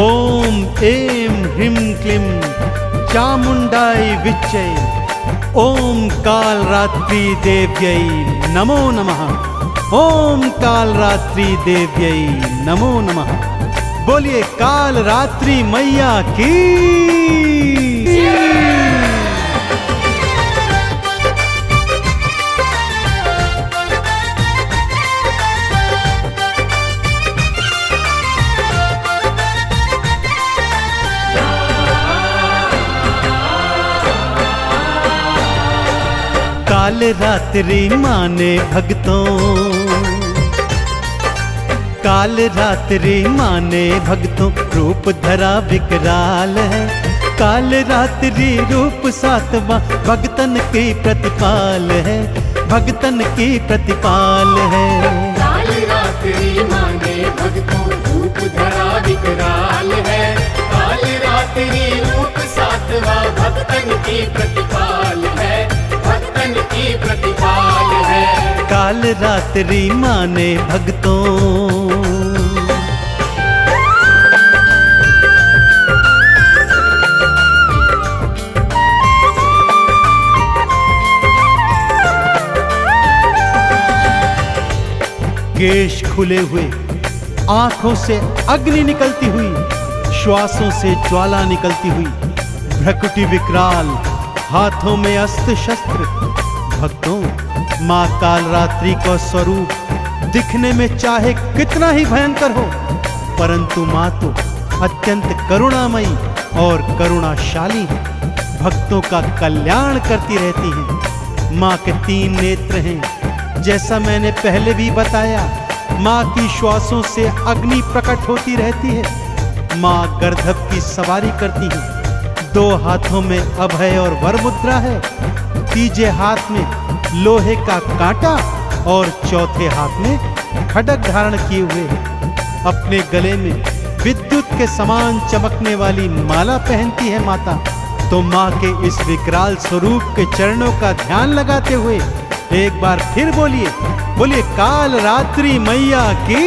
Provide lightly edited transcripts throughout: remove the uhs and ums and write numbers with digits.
ओम ऐं ह्रीं क्लीं चामुण्डाय विच्चे ओम कालरात्रि देव्यै नमो नमः। ओम कालरात्रि देव्यै नमो नमः। बोलिए कालरात्रि मैया की। कालरात्रि माने भक्तों, कालरात्रि माने भक्तों रूप धरा विकराल है। कालरात्रि रूप सातवां भक्तन की प्रतिपाल है, भक्तन की प्रतिपाल है। कालरात्रि माने भक्तों रूप धरा विकराल है। कालरात्रि रूप सातवां भक्तन की प्रतिपाल है, भक्तन की प्रतिपाल है। कालरात्रि माने भक्तों। केश खुले हुए, आंखों से अग्नि निकलती हुई, श्वासों से ज्वाला निकलती हुई, भ्रकुटी विकराल, हाथों में अस्त्र शस्त्र। भक्तों, माँ कालरात्रि का स्वरूप दिखने में चाहे कितना ही भयंकर हो, परंतु माँ तो अत्यंत करुणामयी और करुणाशाली है। भक्तों का कल्याण करती रहती हैं। माँ के 3 नेत्र हैं, जैसा मैंने पहले भी बताया। माँ की श्वासों से अग्नि प्रकट होती रहती है। माँ गर्दभ की सवारी करती है। 2 हाथों में अभय और वर मुद्रा है, तीजे हाथ में लोहे का कांटा और चौथे हाथ में खड्ग धारण किए हुए। अपने गले में विद्युत के समान चमकने वाली माला पहनती है माता। तो माँ के इस विकराल स्वरूप के चरणों का ध्यान लगाते हुए एक बार फिर बोलिए, बोलिए कालरात्रि मैया की।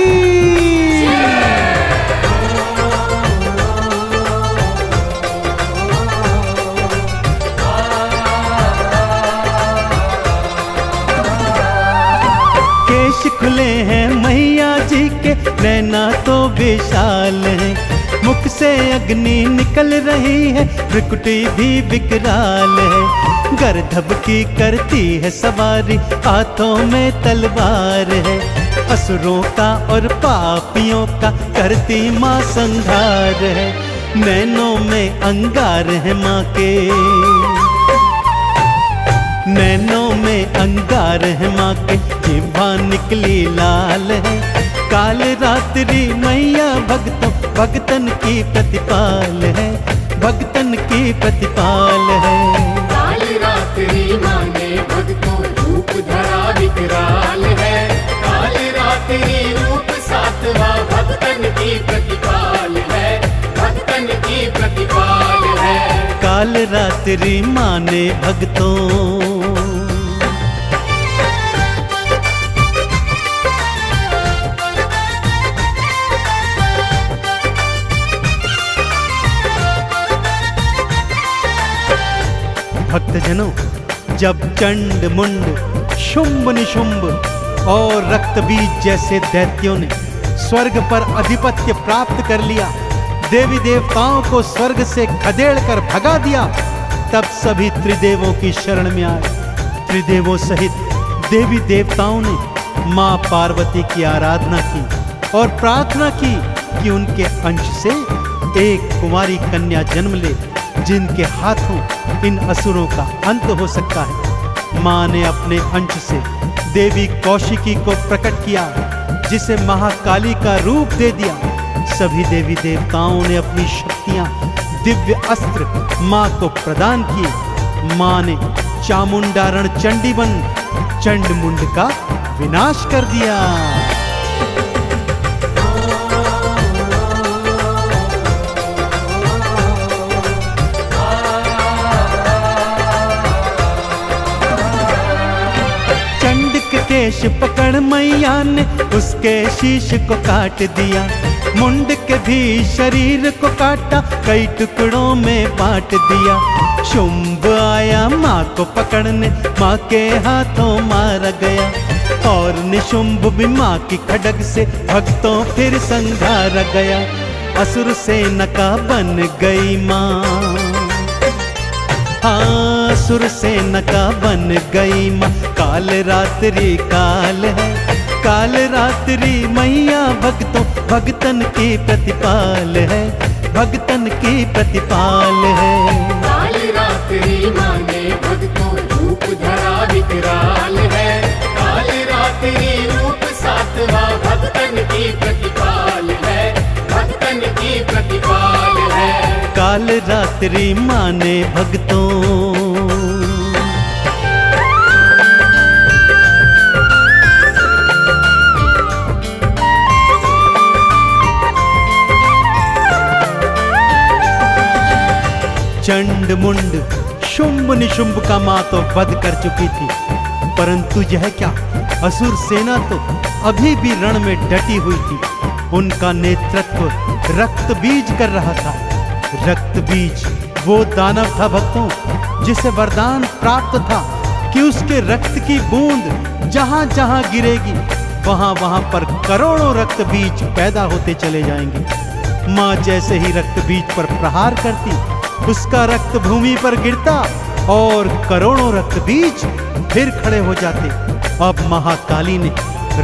केश खुले हैं मैया जी के, नैना तो विशाल है। मुख से अग्नि निकल रही है, भ्रकुटी भी विकराल है। गर्दभ की करती है सवारी, हाथों में तलवार है। असुरों का और पापियों का करती माँ संहार है। नैनों में अंगार है माँ के, नैनों में अंगार है माँ के, जिह्वा निकली लाल है। कालरात्रि मैया भक्तों भक्तन की प्रतिपाल है, भक्तन की प्रतिपाल है। कालरात्रि माने भक्तों रूप धरा विकराल है। कालरात्रि रूप सातवां भक्तन की प्रतिपाल है, भक्तन की प्रतिपाल है। कालरात्रि माने भक्तों। भक्तजनों, जब चंड मुंड शुंभ निशुंभ और रक्तबीज जैसे दैत्यों ने स्वर्ग पर अधिपत्य प्राप्त कर लिया, देवी देवताओं को स्वर्ग से खदेड़ कर भगा दिया, तब सभी त्रिदेवों की शरण में आए। त्रिदेवों सहित देवी देवताओं ने माँ पार्वती की आराधना की और प्रार्थना की कि उनके अंश से एक कुमारी कन्या जन्म ले, जिनके हाथों इन असुरों का अंत हो सकता है। माँ ने अपने अंश से देवी कौशिकी को प्रकट किया, जिसे महाकाली का रूप दे दिया। सभी देवी देवताओं ने अपनी शक्तियां, दिव्य अस्त्र माँ को प्रदान किए। माँ ने चामुंडारण चंडी बन चंड मुंड का विनाश कर दिया। केश पकड़ मैया ने उसके शीश को काट दिया, मुंड के भी शरीर को काटा, कई टुकड़ों में बांट दिया। शुंभ आया माँ को पकड़ने, माँ के हाथों मारा गया, और निशुंभ भी माँ की खड्ग से भक्तों फिर संघारा गया। असुर सेना का बन गई माँ, हाँ असुर सेना का बन गई माँ। काल रात्रि काल है, काल रात्रि मैया भक्तों भगतन की प्रतिपाल है, भगतन की प्रतिपाल है। काल रात्रि माने भक्तों रूप धरा विकराल है, काल रात्रि रूप सातवां भक्तन की प्रतिपाल है, भक्तन की प्रतिपाल है। काल रात्रि माने भक्तों। चंड मुंड शुंभ निशुंभ का माँ तो वध कर चुकी थी, परंतु यह क्या, असुर सेना तो अभी भी रण में डटी हुई थी। उनका नेतृत्व रक्त बीज कर रहा था। रक्त बीज वो दानव था भक्तों, जिसे वरदान प्राप्त था कि उसके रक्त की बूंद जहां जहां गिरेगी वहां वहां पर करोड़ों रक्त बीज पैदा होते चले जाएंगे। माँ जैसे ही रक्त बीज पर प्रहार करती, उसका रक्त भूमि पर गिरता और करोड़ों रक्त बीज फिर खड़े हो जाते। अब महाकाली ने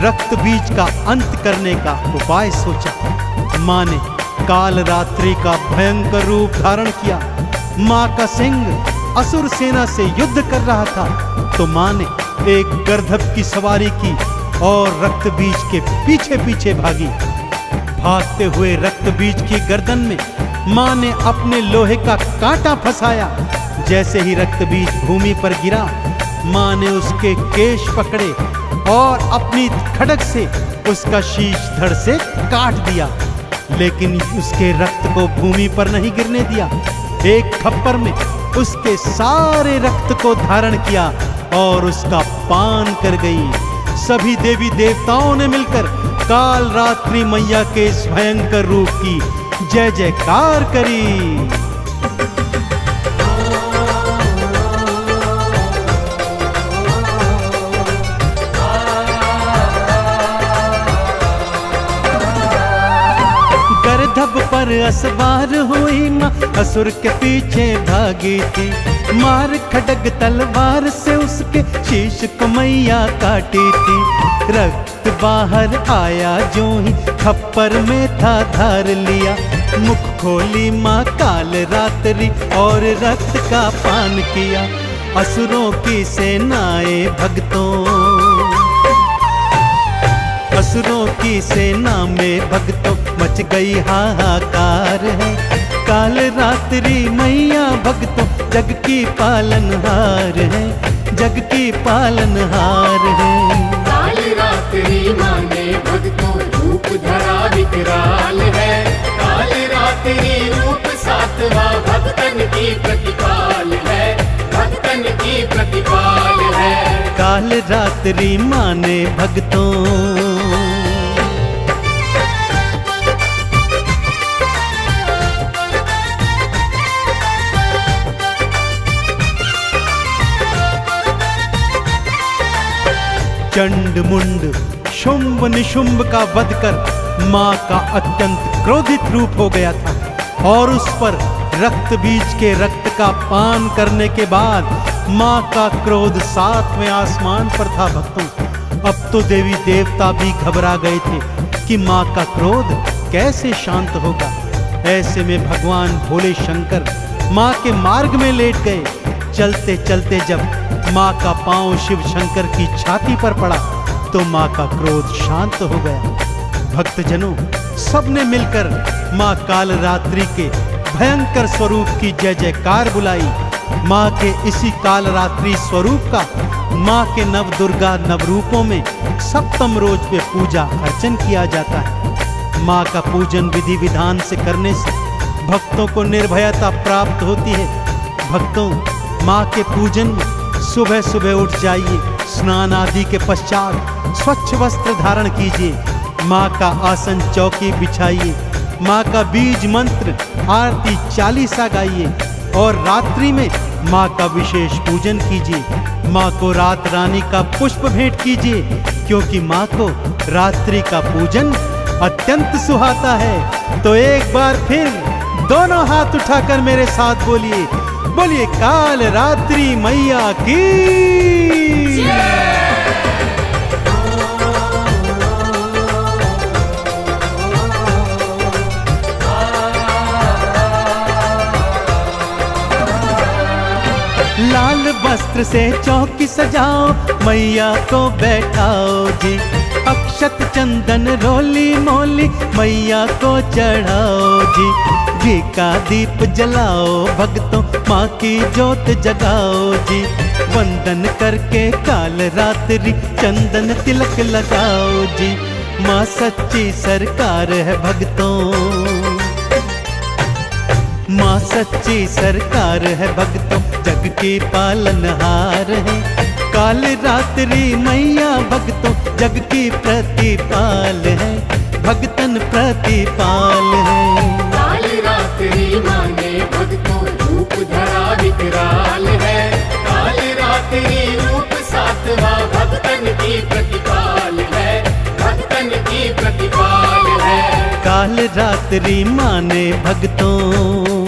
रक्त बीज का अंत करने का उपाय सोचा। माँ ने काल रात्रि का भयंकर रूप धारण किया। माँ का सिंह असुर सेना से युद्ध कर रहा था, तो माँ ने एक गर्दभ की सवारी की और रक्त बीज के पीछे पीछे भागी। भागते हुए रक्त बीज की गर्दन में माँ ने अपने लोहे का कांटा फंसाया। जैसे ही रक्त बीज भूमि पर गिरा, माँ ने उसके केश पकड़े और अपनी खड्ग से उसका शीश धड़ से काट दिया, लेकिन उसके रक्त को भूमि पर नहीं गिरने दिया। एक खप्पर में उसके सारे रक्त को धारण किया और उसका पान कर गई। सभी देवी देवताओं ने मिलकर काल रात्रि मैया के इस भयंकर रूप की जय जयकार करी। गर्दभ पर असवार हुई माँ, असुर के पीछे भागी थी। मार खड्ग तलवार से उसके शीश को मैया काटी थी। रक्त बाहर आया जो ही खप्पर में था धार लिया। मुख खोली माँ काल रात्रि और रक्त का पान किया। असुरों की सेनाएं भक्तों, असुरों की सेना में भक्तों मच गई हाहाकार है। काल रात्रि मैया भक्तों जग की पालनहार है, जग की पालनहार है। काल रात्रि माने भक्तों रूप धरा विकराल है, काल रात्रि रूप सातवां भक्तन की प्रतिपाल है, भक्तन की प्रतिपाल है। काल रात्रि माने भक्तों। चंड मुंड शुंभ निशुंभ का वध कर माँ का अत्यंत क्रोधित रूप हो गया था, और उस पर रक्त बीज के रक्त का पान करने के बाद माँ का क्रोध सातवें आसमान पर था भक्तों। अब तो देवी देवता भी घबरा गए थे कि माँ का क्रोध कैसे शांत होगा। ऐसे में भगवान भोले शंकर माँ के मार्ग में लेट गए। चलते चलते जब माँ का पांव शिव शंकर की छाती पर पड़ा तो माँ का क्रोध शांत हो गया। भक्तजनों सबने मिलकर माँ काल रात्रि के भयंकर स्वरूप की जय जयकार बुलाई। माँ के इसी काल रात्रि स्वरूप का माँ के नव दुर्गा नवरूपों में सप्तम रोज पे पूजा अर्चन किया जाता है। माँ का पूजन विधि विधान से करने से भक्तों को निर्भयता प्राप्त होती है। भक्तों माँ के पूजन में सुबह सुबह उठ जाइए, स्नान आदि के पश्चात स्वच्छ वस्त्र धारण कीजिए, माँ का आसन चौकी बिछाइए, माँ का बीज मंत्र आरती चालीसा गाइए और रात्रि में माँ का विशेष पूजन कीजिए। माँ को रात रानी का पुष्प भेंट कीजिए, क्योंकि माँ को रात्रि का पूजन अत्यंत सुहाता है। तो एक बार फिर दोनों हाथ उठाकर मेरे साथ बोलिए, बोलिए काल रात्रि मैया की। लाल वस्त्र से चौकी सजाओ, मैया को बैठाओ जी। अक्षत चंदन रोली मोली मैया को चढ़ाओ जी। घी का दीप जलाओ, भक्तों माँ की जोत जगाओ जी। वंदन करके काल रात्रि चंदन तिलक लगाओ जी। माँ सच्ची सरकार है भक्तों, माँ सच्ची सरकार है भक्तों, जग की पालनहार है। काल रात्रि मैया भक्तों जग की प्रतिपाल है, भक्तन प्रतिपाल है। काल रात्रि माँ ने भक्तों रूप धरा विकराल है। काल रात्रि रूप सातवां भक्तन की प्रतिपाल है, भक्तन की प्रतिपाल है। काल रात्रि माँ ने भक्तों